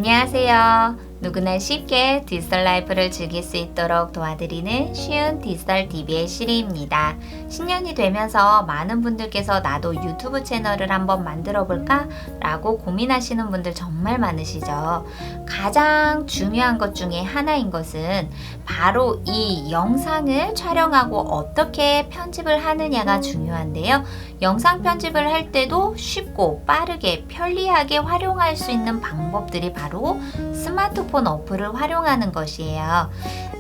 안녕하세요. 누구나 쉽게 디지털 라이프를 즐길 수 있도록 도와드리는 쉬운 디지털 DB의 시리입니다. 신년이 되면서 많은 분들께서 나도 유튜브 채널을 한번 만들어 볼까? 라고 고민하시는 분들 정말 많으시죠. 가장 중요한 것 중에 하나인 것은 바로 이 영상을 촬영하고 어떻게 편집을 하느냐가 중요한데요. 영상 편집을 할 때도 쉽고 빠르게 편리하게 활용할 수 있는 방법들이 바로 스마트폰 어플을 활용하는 것이에요.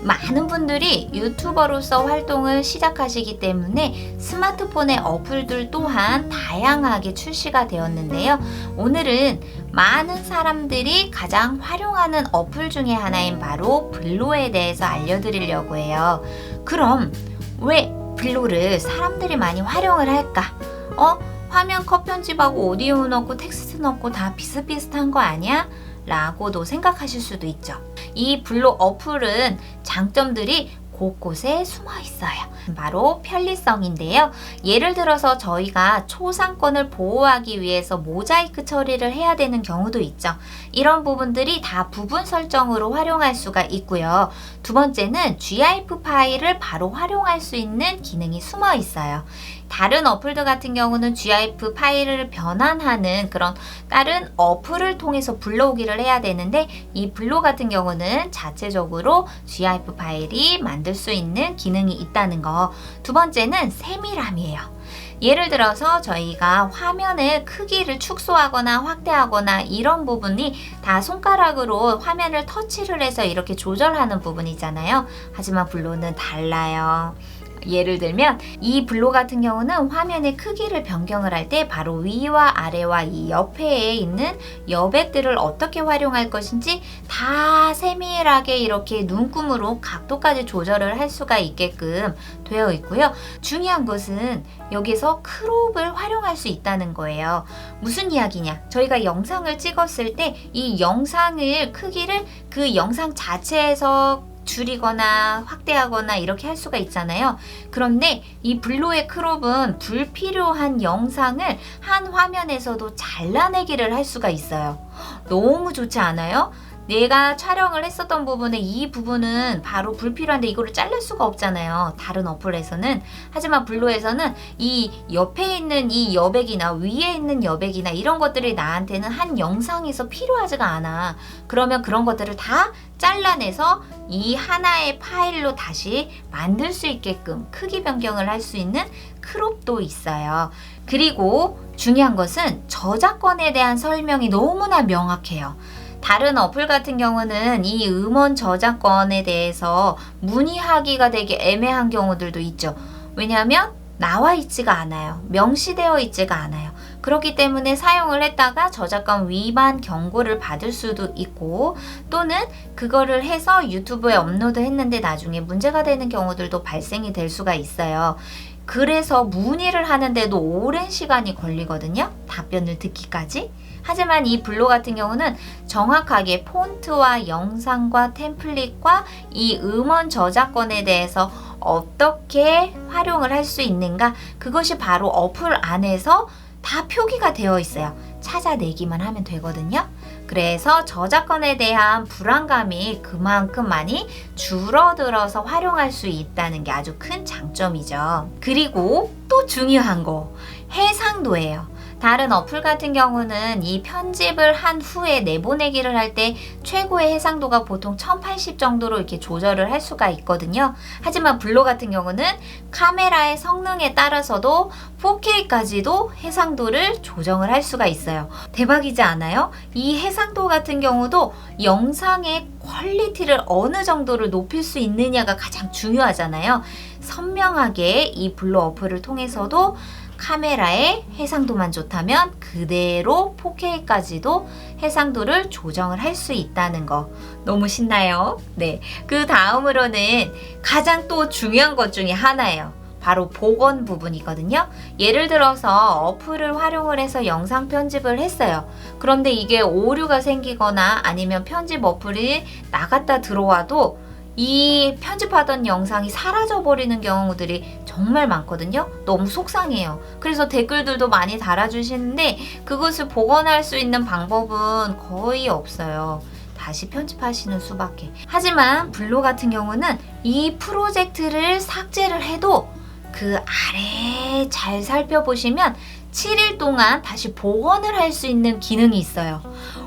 많은 분들이 유튜버로서 활동을 시작하시기 때문에 스마트폰의 어플들 또한 다양하게 출시가 되었는데요. 오늘은 많은 사람들이 가장 활용하는 어플 중에 하나인 바로 블로에 대해서 알려드리려고 해요. 그럼 왜 블로를 사람들이 많이 활용을 할까? 화면 컷 편집하고 오디오 넣고 텍스트 넣고 다 비슷비슷한 거 아니야? 라고도 생각하실 수도 있죠. 이 블로 어플은 장점들이 곳곳에 숨어 있어요. 바로 편리성인데요. 예를 들어서 저희가 초상권을 보호하기 위해서 모자이크 처리를 해야 되는 경우도 있죠. 이런 부분들이 다 부분 설정으로 활용할 수가 있고요. 두 번째는 GIF 파일을 바로 활용할 수 있는 기능이 숨어 있어요. 다른 어플들 같은 경우는 GIF 파일을 변환하는 그런 다른 어플을 통해서 불러오기를 해야 되는데 이 블로 같은 경우는 자체적으로 GIF 파일이 만들 수 있는 기능이 있다는 거. 두 번째는 세밀함이에요. 예를 들어서 저희가 화면의 크기를 축소하거나 확대하거나 이런 부분이 다 손가락으로 화면을 터치를 해서 이렇게 조절하는 부분이잖아요. 하지만 블로는 달라요. 예를 들면 이 블로 같은 경우는 화면의 크기를 변경을 할 때 바로 위와 아래와 이 옆에 있는 여백들을 어떻게 활용할 것인지 다 세밀하게 이렇게 눈금으로 각도까지 조절을 할 수가 있게끔 되어 있고요. 중요한 것은 여기서 크롭을 활용할 수 있다는 거예요. 무슨 이야기냐? 저희가 영상을 찍었을 때 이 영상을 크기를 그 영상 자체에서 줄이거나 확대하거나 이렇게 할 수가 있잖아요. 그런데 이 블로의 크롭은 불필요한 영상을 한 화면에서도 잘라내기를 할 수가 있어요. 너무 좋지 않아요? 내가 촬영을 했었던 부분에 이 부분은 바로 불필요한데 이거를 자를 수가 없잖아요. 다른 어플에서는. 하지만 블로에서는 이 옆에 있는 이 여백이나 위에 있는 여백이나 이런 것들이 나한테는 한 영상에서 필요하지가 않아. 그러면 그런 것들을 다 잘라내서 이 하나의 파일로 다시 만들 수 있게끔 크기 변경을 할 수 있는 크롭도 있어요. 그리고 중요한 것은 저작권에 대한 설명이 너무나 명확해요. 다른 어플 같은 경우는 이 음원 저작권에 대해서 문의하기가 되게 애매한 경우들도 있죠. 왜냐하면 나와 있지가 않아요. 명시되어 있지가 않아요. 그렇기 때문에 사용을 했다가 저작권 위반 경고를 받을 수도 있고 또는 그거를 해서 유튜브에 업로드 했는데 나중에 문제가 되는 경우들도 발생이 될 수가 있어요. 그래서 문의를 하는데도 오랜 시간이 걸리거든요. 답변을 듣기까지. 하지만 이 블로 같은 경우는 정확하게 폰트와 영상과 템플릿과 이 음원 저작권에 대해서 어떻게 활용을 할 수 있는가 그것이 바로 어플 안에서 다 표기가 되어 있어요. 찾아내기만 하면 되거든요. 그래서 저작권에 대한 불안감이 그만큼 많이 줄어들어서 활용할 수 있다는 게 아주 큰 장점이죠. 그리고 또 중요한 거, 해상도예요. 다른 어플 같은 경우는 이 편집을 한 후에 내보내기를 할 때 최고의 해상도가 보통 1080 정도로 이렇게 조절을 할 수가 있거든요. 하지만 블로 같은 경우는 카메라의 성능에 따라서도 4K까지도 해상도를 조정을 할 수가 있어요. 대박이지 않아요? 이 해상도 같은 경우도 영상의 퀄리티를 어느 정도를 높일 수 있느냐가 가장 중요하잖아요. 선명하게 이 블로 어플을 통해서도 카메라의 해상도만 좋다면 그대로 4K까지도 해상도를 조정을 할 수 있다는 거 너무 신나요? 네, 그 다음으로는 가장 또 중요한 것 중에 하나예요. 바로 복원 부분이거든요. 예를 들어서 어플을 활용을 해서 영상 편집을 했어요. 그런데 이게 오류가 생기거나 아니면 편집 어플이 나갔다 들어와도 이 편집하던 영상이 사라져버리는 경우들이 정말 많거든요. 너무 속상해요. 그래서 댓글들도 많이 달아주시는데 그것을 복원할 수 있는 방법은 거의 없어요. 다시 편집하시는 수밖에. 하지만 블로 같은 경우는 이 프로젝트를 삭제를 해도 그 아래 잘 살펴보시면 7일 동안 다시 복원을 할 수 있는 기능이 있어요.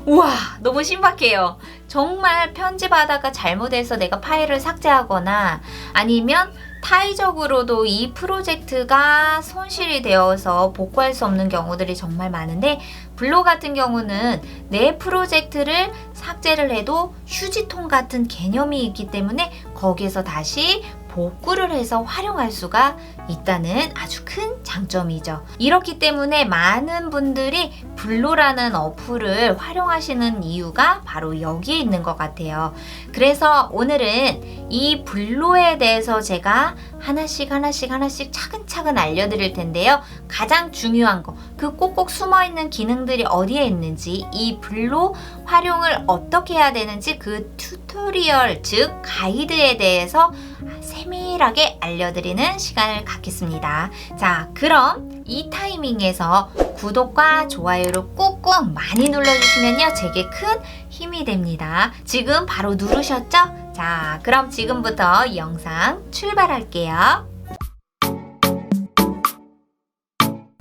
우와, 너무 신박해요. 정말 편집하다가 잘못해서 내가 파일을 삭제하거나 아니면 타의적으로도 이 프로젝트가 손실이 되어서 복구할 수 없는 경우들이 정말 많은데 블로 같은 경우는 내 프로젝트를 삭제를 해도 휴지통 같은 개념이 있기 때문에 거기에서 다시 복구를 해서 활용할 수가 있다는 아주 큰 장점이죠. 이렇기 때문에 많은 분들이 블로라는 어플을 활용하시는 이유가 바로 여기에 있는 것 같아요. 그래서 오늘은 이 블로에 대해서 제가 하나씩 차근차근 알려드릴 텐데요. 가장 중요한 거, 그 꼭꼭 숨어있는 기능들이 어디에 있는지, 이 블로 활용을 어떻게 해야 되는지 그 튜토리얼, 즉 가이드에 대해서 세밀하게 알려드리는 시간을 갖겠습니다. 자, 그럼 이 타이밍에서 구독과 좋아요를 꾹꾹 많이 눌러주시면요, 제게 큰 힘이 됩니다. 지금 바로 누르셨죠? 자, 그럼 지금부터 영상 출발할게요.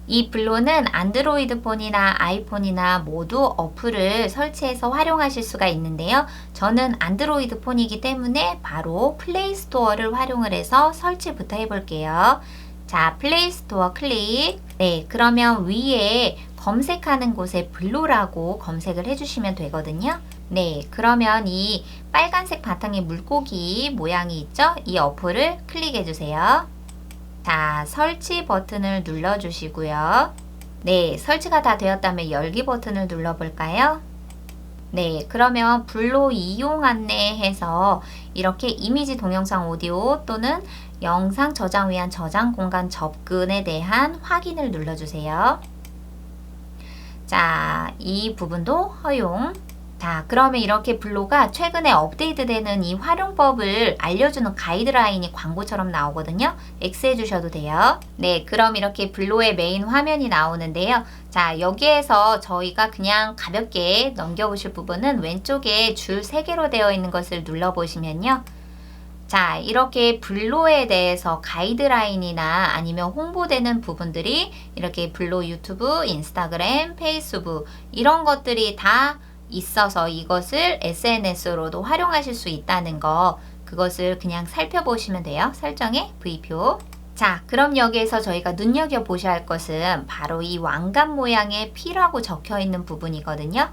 이 블로는 안드로이드 폰이나 아이폰이나 모두 어플을 설치해서 활용하실 수가 있는데요. 저는 안드로이드 폰이기 때문에 바로 플레이 스토어를 활용을 해서 설치부터 해볼게요. 자, 플레이 스토어 클릭. 네, 그러면 위에 검색하는 곳에 블로라고 검색을 해주시면 되거든요. 네, 그러면 이 빨간색 바탕에 물고기 모양이 있죠? 이 어플을 클릭해 주세요. 자, 설치 버튼을 눌러주시고요. 네, 설치가 다 되었다면 열기 버튼을 눌러볼까요? 네, 그러면 블로 이용 안내해서 이렇게 이미지, 동영상, 오디오 또는 영상 저장 위한 저장 공간 접근에 대한 확인을 눌러주세요. 자, 이 부분도 허용. 자, 그러면 이렇게 블로가 최근에 업데이트되는 이 활용법을 알려주는 가이드라인이 광고처럼 나오거든요. X해 주셔도 돼요. 네, 그럼 이렇게 블로의 메인 화면이 나오는데요. 자, 여기에서 저희가 그냥 가볍게 넘겨보실 부분은 왼쪽에 줄 3개로 되어 있는 것을 눌러보시면요. 자, 이렇게 블로에 대해서 가이드라인이나 아니면 홍보되는 부분들이 이렇게 블로 유튜브, 인스타그램, 페이스북 이런 것들이 다 있어서 이것을 SNS로도 활용하실 수 있다는 거, 그것을 그냥 살펴보시면 돼요. 설정에 V표. 자, 그럼 여기에서 저희가 눈여겨보셔야 할 것은 바로 이 왕관 모양의 P라고 적혀 있는 부분이거든요.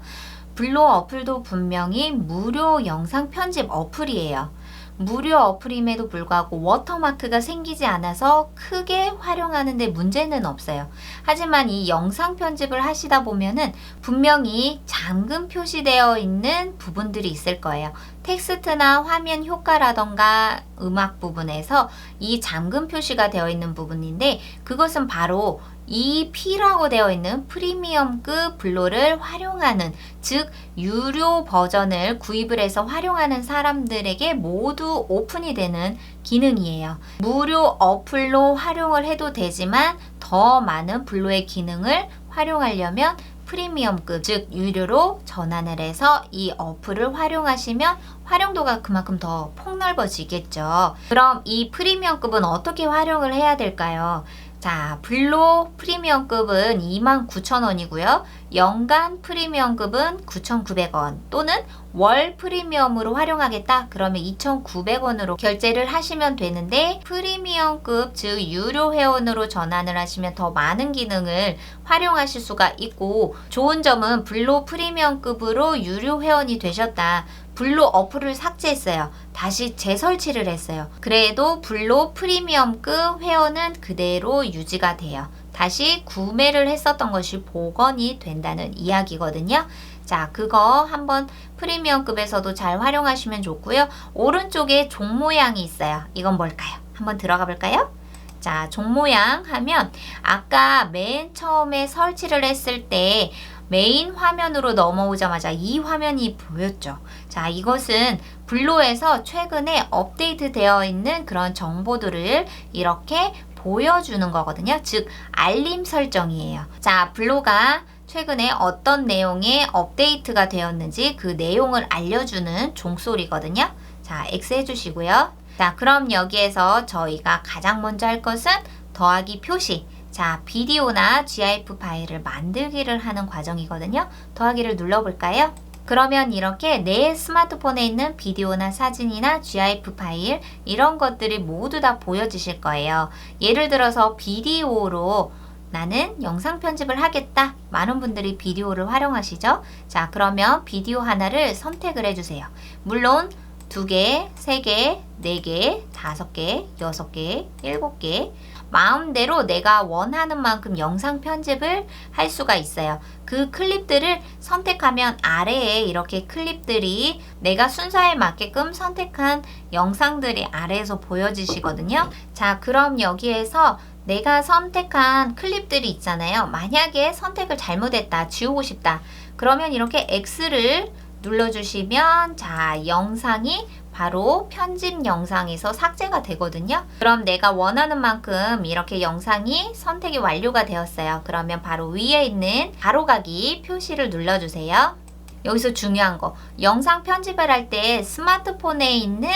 블로 어플도 분명히 무료 영상 편집 어플이에요. 무료 어플임에도 불구하고 워터마크가 생기지 않아서 크게 활용하는데 문제는 없어요. 하지만 이 영상 편집을 하시다 보면은 분명히 잠금 표시되어 있는 부분들이 있을 거예요. 텍스트나 화면 효과라던가 음악 부분에서 이 잠금 표시가 되어 있는 부분인데 그것은 바로 이 P라고 되어 있는 프리미엄급 블로를 활용하는, 즉 유료 버전을 구입을 해서 활용하는 사람들에게 모두 오픈이 되는 기능이에요. 무료 어플로 활용을 해도 되지만 더 많은 블로의 기능을 활용하려면 프리미엄급, 즉 유료로 전환을 해서 이 어플을 활용하시면 활용도가 그만큼 더 폭넓어지겠죠. 그럼 이 프리미엄급은 어떻게 활용을 해야 될까요? 자, 블로 프리미엄급은 29,000원이고요. 연간 프리미엄급은 9,900원 또는 월 프리미엄으로 활용하겠다 그러면 2,900원으로 결제를 하시면 되는데, 프리미엄급 즉 유료 회원으로 전환을 하시면 더 많은 기능을 활용하실 수가 있고, 좋은 점은 블로 프리미엄급으로 유료 회원이 되셨다. 블로 어플을 삭제했어요. 다시 재설치를 했어요. 그래도 블로 프리미엄급 회원은 그대로 유지가 돼요. 다시 구매를 했었던 것이 복원이 된다는 이야기거든요. 자, 그거 한번 프리미엄급에서도 잘 활용하시면 좋고요. 오른쪽에 종 모양이 있어요. 이건 뭘까요? 한번 들어가 볼까요? 자, 종 모양 하면 아까 맨 처음에 설치를 했을 때 메인 화면으로 넘어오자마자 이 화면이 보였죠. 자, 이것은 블로에서 최근에 업데이트 되어 있는 그런 정보들을 이렇게 보여주는 거거든요. 즉, 알림 설정이에요. 자, 블로가 최근에 어떤 내용의 업데이트가 되었는지 그 내용을 알려주는 종소리거든요. 자, X 해주시고요. 자, 그럼 여기에서 저희가 가장 먼저 할 것은 더하기 표시. 자, 비디오나 GIF 파일을 만들기를 하는 과정이거든요. 더하기를 눌러볼까요? 그러면 이렇게 내 스마트폰에 있는 비디오나 사진이나 GIF 파일 이런 것들이 모두 다 보여지실 거예요. 예를 들어서 비디오로 나는 영상 편집을 하겠다. 많은 분들이 비디오를 활용하시죠? 자, 그러면 비디오 하나를 선택을 해주세요. 물론 2개, 3개, 4개, 5개, 6개, 7개 마음대로 내가 원하는 만큼 영상 편집을 할 수가 있어요. 그 클립들을 선택하면 아래에 이렇게 클립들이 내가 순서에 맞게끔 선택한 영상들이 아래에서 보여지시거든요. 자, 그럼 여기에서 내가 선택한 클립들이 있잖아요. 만약에 선택을 잘못했다, 지우고 싶다. 그러면 이렇게 X를 눌러주시면 자, 영상이 바로 편집 영상에서 삭제가 되거든요. 그럼 내가 원하는 만큼 이렇게 영상이 선택이 완료가 되었어요. 그러면 바로 위에 있는 가로가기 표시를 눌러주세요. 여기서 중요한 거, 영상 편집을 할 때 스마트폰에 있는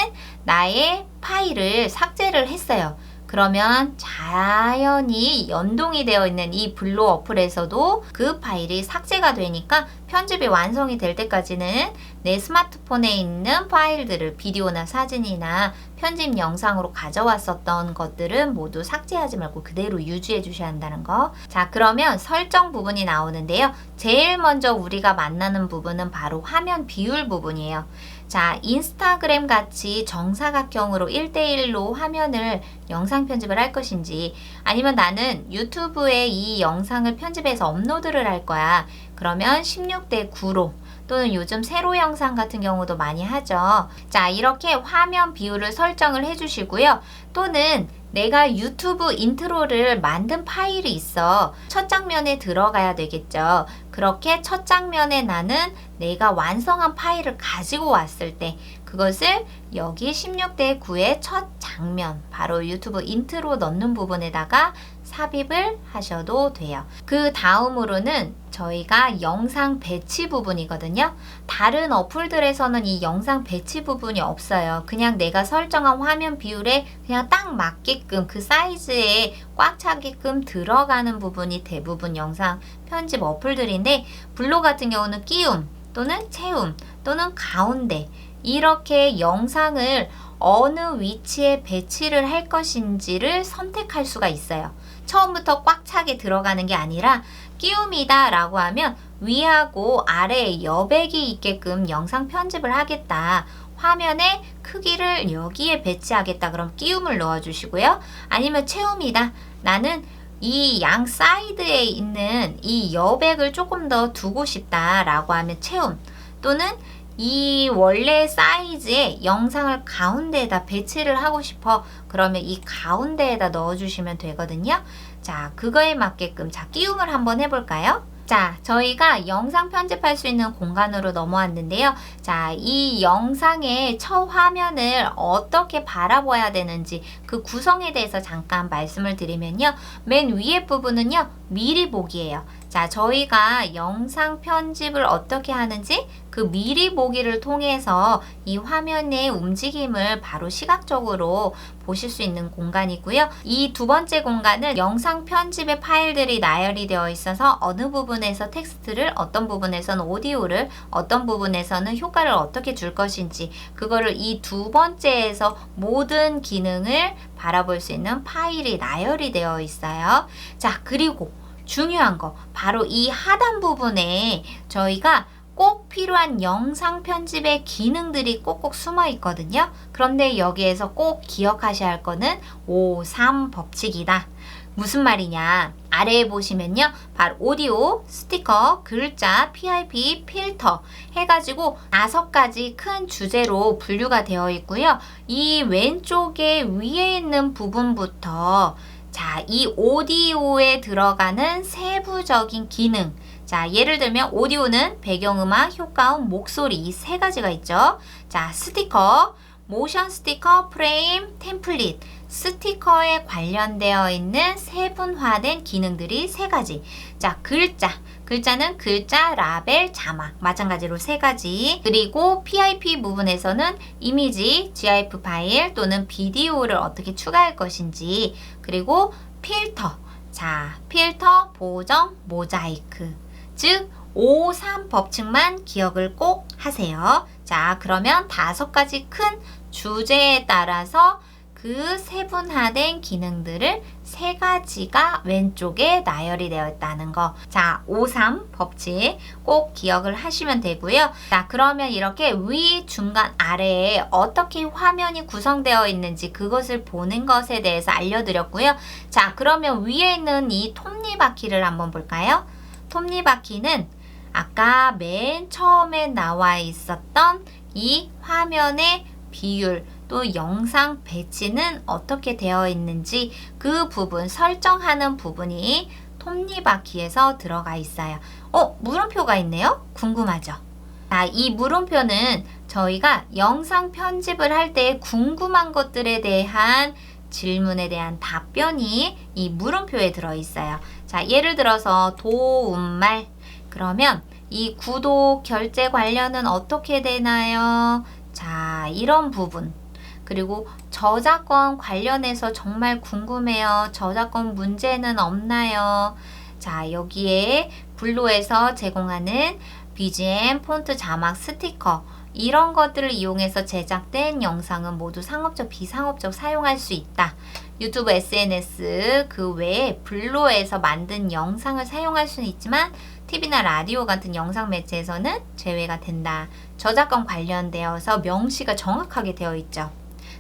나의 파일을 삭제를 했어요. 그러면 자연히 연동이 되어 있는 이 블로 어플에서도 그 파일이 삭제가 되니까 편집이 완성이 될 때까지는 내 스마트폰에 있는 파일들을 비디오나 사진이나 편집 영상으로 가져왔었던 것들은 모두 삭제하지 말고 그대로 유지해 주셔야 한다는 거. 자, 그러면 설정 부분이 나오는데요. 제일 먼저 우리가 만나는 부분은 바로 화면 비율 부분이에요. 자, 인스타그램 같이 정사각형으로 1대1로 화면을 영상 편집을 할 것인지, 아니면 나는 유튜브에 이 영상을 편집해서 업로드를 할 거야. 그러면 16대9로, 또는 요즘 세로 영상 같은 경우도 많이 하죠. 자, 이렇게 화면 비율을 설정을 해주시고요. 또는 내가 유튜브 인트로를 만든 파일이 있어. 첫 장면에 들어가야 되겠죠. 그렇게 첫 장면에 나는 내가 완성한 파일을 가지고 왔을 때 그것을 여기 16대9의 첫 장면, 바로 유튜브 인트로 넣는 부분에다가 삽입을 하셔도 돼요. 그 다음으로는 저희가 영상 배치 부분이거든요. 다른 어플들에서는 이 영상 배치 부분이 없어요. 그냥 내가 설정한 화면 비율에 그냥 딱 맞게끔 그 사이즈에 꽉 차게끔 들어가는 부분이 대부분 영상 편집 어플들인데, 블로 같은 경우는 끼움 또는 채움 또는 가운데 이렇게 영상을 어느 위치에 배치를 할 것인지를 선택할 수가 있어요. 처음부터 꽉 차게 들어가는 게 아니라 끼움이다 라고 하면 위하고 아래에 여백이 있게끔 영상 편집을 하겠다. 화면의 크기를 여기에 배치하겠다. 그럼 끼움을 넣어주시고요. 아니면 채움이다. 나는 이 양 사이드에 있는 이 여백을 조금 더 두고 싶다 라고 하면 채움, 또는 이 원래 사이즈의 영상을 가운데에다 배치를 하고 싶어. 그러면 이 가운데에다 넣어주시면 되거든요. 자, 그거에 맞게끔 자, 끼움을 한번 해볼까요? 자, 저희가 영상 편집할 수 있는 공간으로 넘어왔는데요. 자, 이 영상의 첫 화면을 어떻게 바라봐야 되는지 그 구성에 대해서 잠깐 말씀을 드리면요. 맨 위에 부분은요, 미리 보기예요. 자, 저희가 영상 편집을 어떻게 하는지 그 미리 보기를 통해서 이 화면의 움직임을 바로 시각적으로 보실 수 있는 공간이고요. 이 두 번째 공간은 영상 편집의 파일들이 나열이 되어 있어서 어느 부분에서 텍스트를, 어떤 부분에서는 오디오를, 어떤 부분에서는 효과를 어떻게 줄 것인지 그거를 이 두 번째에서 모든 기능을 바라볼 수 있는 파일이 나열이 되어 있어요. 자, 그리고 중요한 거 바로 이 하단 부분에 저희가 꼭 필요한 영상 편집의 기능들이 꼭꼭 숨어 있거든요. 그런데 여기에서 꼭 기억하셔야 할 거는 5-3 법칙이다. 무슨 말이냐? 아래에 보시면요. 바로 오디오, 스티커, 글자, PIP, 필터 해가지고 5가지 큰 주제로 분류가 되어 있고요. 이 왼쪽에 위에 있는 부분부터 자, 이 오디오에 들어가는 세부적인 기능. 자, 예를 들면 오디오는 배경음악, 효과음, 목소리 이 세 가지가 있죠. 자, 스티커, 모션 스티커, 프레임, 템플릿. 스티커에 관련되어 있는 세분화된 기능들이 세 가지. 자, 글자. 글자는 글자, 라벨, 자막. 마찬가지로 세 가지. 그리고 PIP 부분에서는 이미지, GIF 파일 또는 비디오를 어떻게 추가할 것인지. 그리고 필터. 자, 필터, 보정, 모자이크. 즉, 5, 3 법칙만 기억을 꼭 하세요. 자, 그러면 5가지 큰 주제에 따라서 그 세분화된 기능들을 3가지가 왼쪽에 나열이 되어 있다는 거. 자, 5, 3 법칙 꼭 기억을 하시면 되고요. 자, 그러면 이렇게 위, 중간, 아래에 어떻게 화면이 구성되어 있는지 그것을 보는 것에 대해서 알려드렸고요. 자, 그러면 위에 있는 이 톱니바퀴를 한번 볼까요? 톱니바퀴는 아까 맨 처음에 나와 있었던 이 화면의 비율 또 영상 배치는 어떻게 되어 있는지 그 부분 설정하는 부분이 톱니바퀴에서 들어가 있어요. 물음표가 있네요? 궁금하죠? 자, 이 물음표는 저희가 영상 편집을 할 때 궁금한 것들에 대한 질문에 대한 답변이 이 물음표에 들어있어요. 자, 예를 들어서 도움말. 그러면 이 구독, 결제 관련은 어떻게 되나요? 자, 이런 부분. 그리고 저작권 관련해서 정말 궁금해요. 저작권 문제는 없나요? 자, 여기에 블루에서 제공하는 BGM, 폰트, 자막, 스티커 이런 것들을 이용해서 제작된 영상은 모두 상업적, 비상업적 사용할 수 있다. 유튜브, SNS 그 외에 블루에서 만든 영상을 사용할 수는 있지만 TV나 라디오 같은 영상 매체에서는 제외가 된다. 저작권 관련되어서 명시가 정확하게 되어 있죠.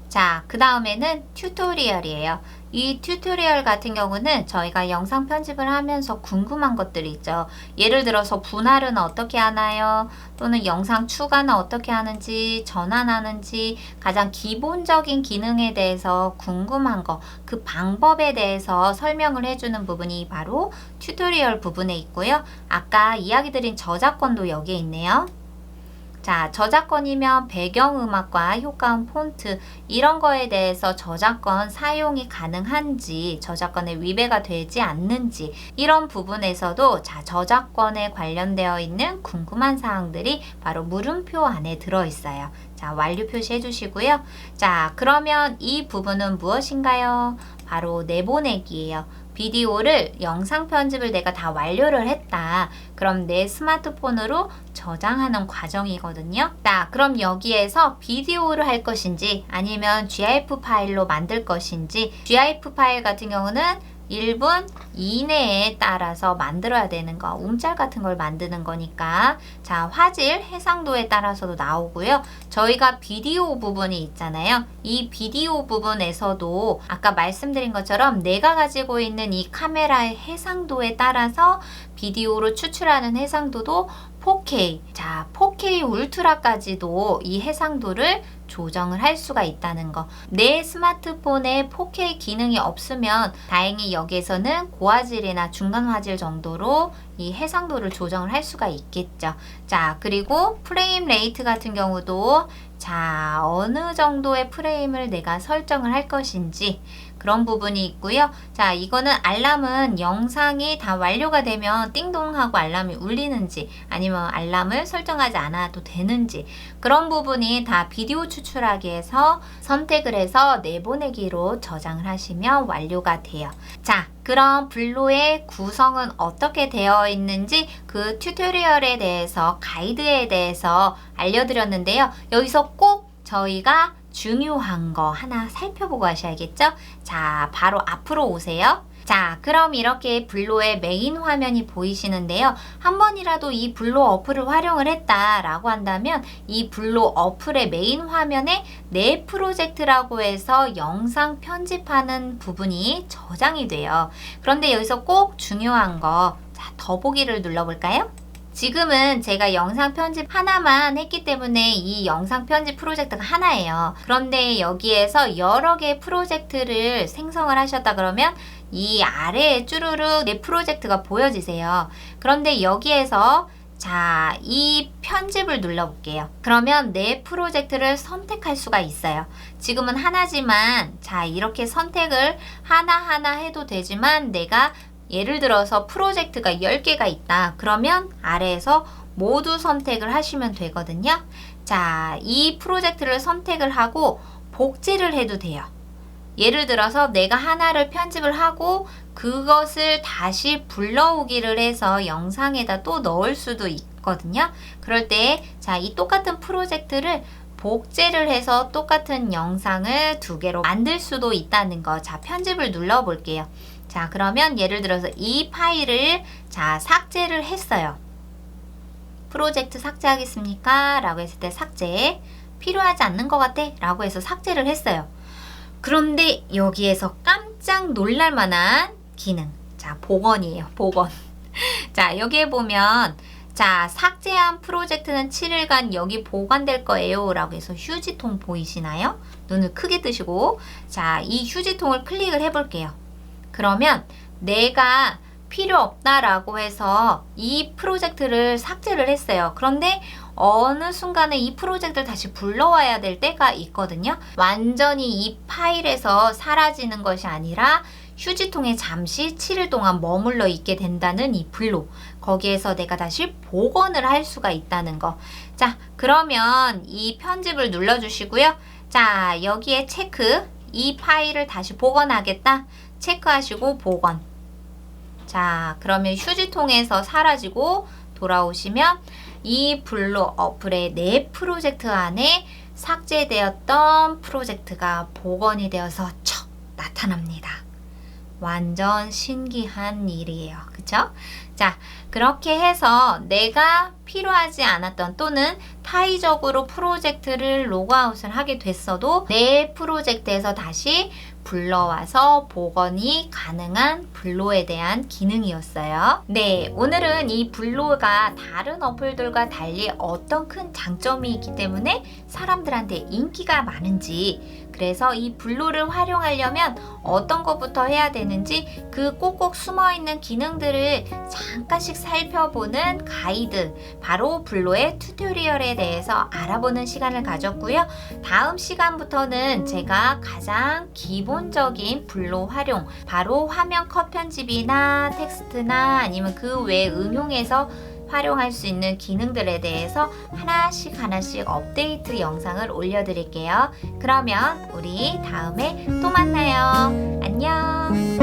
자, 그 다음에는 튜토리얼이에요. 이 튜토리얼 같은 경우는 저희가 영상 편집을 하면서 궁금한 것들이 있죠. 예를 들어서 분할은 어떻게 하나요? 또는 영상 추가는 어떻게 하는지, 전환하는지 가장 기본적인 기능에 대해서 궁금한 거, 그 방법에 대해서 설명을 해주는 부분이 바로 튜토리얼 부분에 있고요. 아까 이야기 드린 저작권도 여기에 있네요. 자, 저작권이면 배경음악과 효과음, 폰트 이런 거에 대해서 저작권 사용이 가능한지, 저작권에 위배가 되지 않는지 이런 부분에서도 자, 저작권에 관련되어 있는 궁금한 사항들이 바로 물음표 안에 들어있어요. 자, 완료 표시해 주시고요. 자, 그러면 이 부분은 무엇인가요? 바로 내보내기예요. 비디오를 영상 편집을 내가 다 완료를 했다. 그럼 내 스마트폰으로 저장하는 과정이거든요. 자, 그럼 여기에서 비디오를 할 것인지 아니면 GIF 파일로 만들 것인지 GIF 파일 같은 경우는 1분 이내에 따라서 만들어야 되는 거, 움짤 같은 걸 만드는 거니까 자, 화질, 해상도에 따라서도 나오고요. 저희가 비디오 부분이 있잖아요. 이 비디오 부분에서도 아까 말씀드린 것처럼 내가 가지고 있는 이 카메라의 해상도에 따라서 비디오로 추출하는 해상도도 4K, 자, 4K 울트라까지도 이 해상도를 조정을 할 수가 있다는 거. 내 스마트폰에 4K 기능이 없으면 다행히 여기에서는 고화질이나 중간 화질 정도로 이 해상도를 조정을 할 수가 있겠죠. 자, 그리고 프레임 레이트 같은 경우도 자, 어느 정도의 프레임을 내가 설정을 할 것인지 그런 부분이 있고요. 자, 이거는 알람은 영상이 다 완료가 되면 띵동 하고 알람이 울리는지 아니면 알람을 설정하지 않아도 되는지 그런 부분이 다 비디오 추출하기에서 선택을 해서 내보내기로 저장을 하시면 완료가 돼요. 자, 그럼 블루의 구성은 어떻게 되어 있는지 그 튜토리얼에 대해서 가이드에 대해서 알려드렸는데요. 여기서 꼭 저희가 중요한 거 하나 살펴보고 하셔야겠죠? 자, 바로 앞으로 오세요. 자, 그럼 이렇게 블로의 메인 화면이 보이시는데요. 한 번이라도 이 블로 어플을 활용을 했다라고 한다면 이 블로 어플의 메인 화면에 내 프로젝트라고 해서 영상 편집하는 부분이 저장이 돼요. 그런데 여기서 꼭 중요한 거, 자, 더보기를 눌러볼까요? 지금은 제가 영상 편집 하나만 했기 때문에 이 영상 편집 프로젝트가 하나예요. 그런데 여기에서 여러 개의 프로젝트를 생성을 하셨다 그러면 이 아래에 쭈루룩 내 프로젝트가 보여지세요. 그런데 여기에서 자, 이 편집을 눌러볼게요. 그러면 내 프로젝트를 선택할 수가 있어요. 지금은 하나지만 자, 이렇게 선택을 하나하나 해도 되지만 내가 예를 들어서 프로젝트가 10개가 있다. 그러면 아래에서 모두 선택을 하시면 되거든요. 자, 이 프로젝트를 선택을 하고 복제를 해도 돼요. 예를 들어서 내가 하나를 편집을 하고 그것을 다시 불러오기를 해서 영상에다 또 넣을 수도 있거든요. 그럴 때, 자, 이 똑같은 프로젝트를 복제를 해서 똑같은 영상을 2개로 만들 수도 있다는 거. 자, 편집을 눌러볼게요. 자, 그러면 예를 들어서 이 파일을 자, 삭제를 했어요. 프로젝트 삭제하겠습니까? 라고 했을 때 삭제. 필요하지 않는 것 같아? 라고 해서 삭제를 했어요. 그런데 여기에서 깜짝 놀랄 만한 기능. 자, 복원이에요. 복원. 자, 여기에 보면 자, 삭제한 프로젝트는 7일간 여기 보관될 거예요. 라고 해서 휴지통 보이시나요? 눈을 크게 뜨시고 자, 이 휴지통을 클릭을 해볼게요. 그러면 내가 필요 없다라고 해서 이 프로젝트를 삭제를 했어요. 그런데 어느 순간에 이 프로젝트를 다시 불러와야 될 때가 있거든요. 완전히 이 파일에서 사라지는 것이 아니라 휴지통에 잠시 7일 동안 머물러 있게 된다는 이 블록. 거기에서 내가 다시 복원을 할 수가 있다는 거. 자, 그러면 이 편집을 눌러주시고요. 자, 여기에 체크. 이 파일을 다시 복원하겠다. 체크하시고 복원. 자, 그러면 휴지통에서 사라지고 돌아오시면 이 블록 어플의 내 프로젝트 안에 삭제되었던 프로젝트가 복원이 되어서 척 나타납니다. 완전 신기한 일이에요. 그쵸? 자, 그렇게 해서 내가 필요하지 않았던 또는 타의적으로 프로젝트를 로그아웃을 하게 됐어도 내 프로젝트에서 다시 불러와서 복원이 가능한 블로에 대한 기능이었어요. 네, 오늘은 이 블로가 다른 어플들과 달리 어떤 큰 장점이 있기 때문에 사람들한테 인기가 많은지, 그래서 이 블로를 활용하려면 어떤 것부터 해야 되는지 그 꼭꼭 숨어있는 기능들을 잠깐씩 살펴보는 가이드, 바로 블로의 튜토리얼에 대해서 알아보는 시간을 가졌고요. 다음 시간부터는 제가 가장 기본적인 블로 활용, 바로 화면 컷 편집이나 텍스트나 아니면 그 외 응용해서 활용할 수 있는 기능들에 대해서 하나씩 업데이트 영상을 올려드릴게요. 그러면 우리 다음에 또 만나요. 안녕.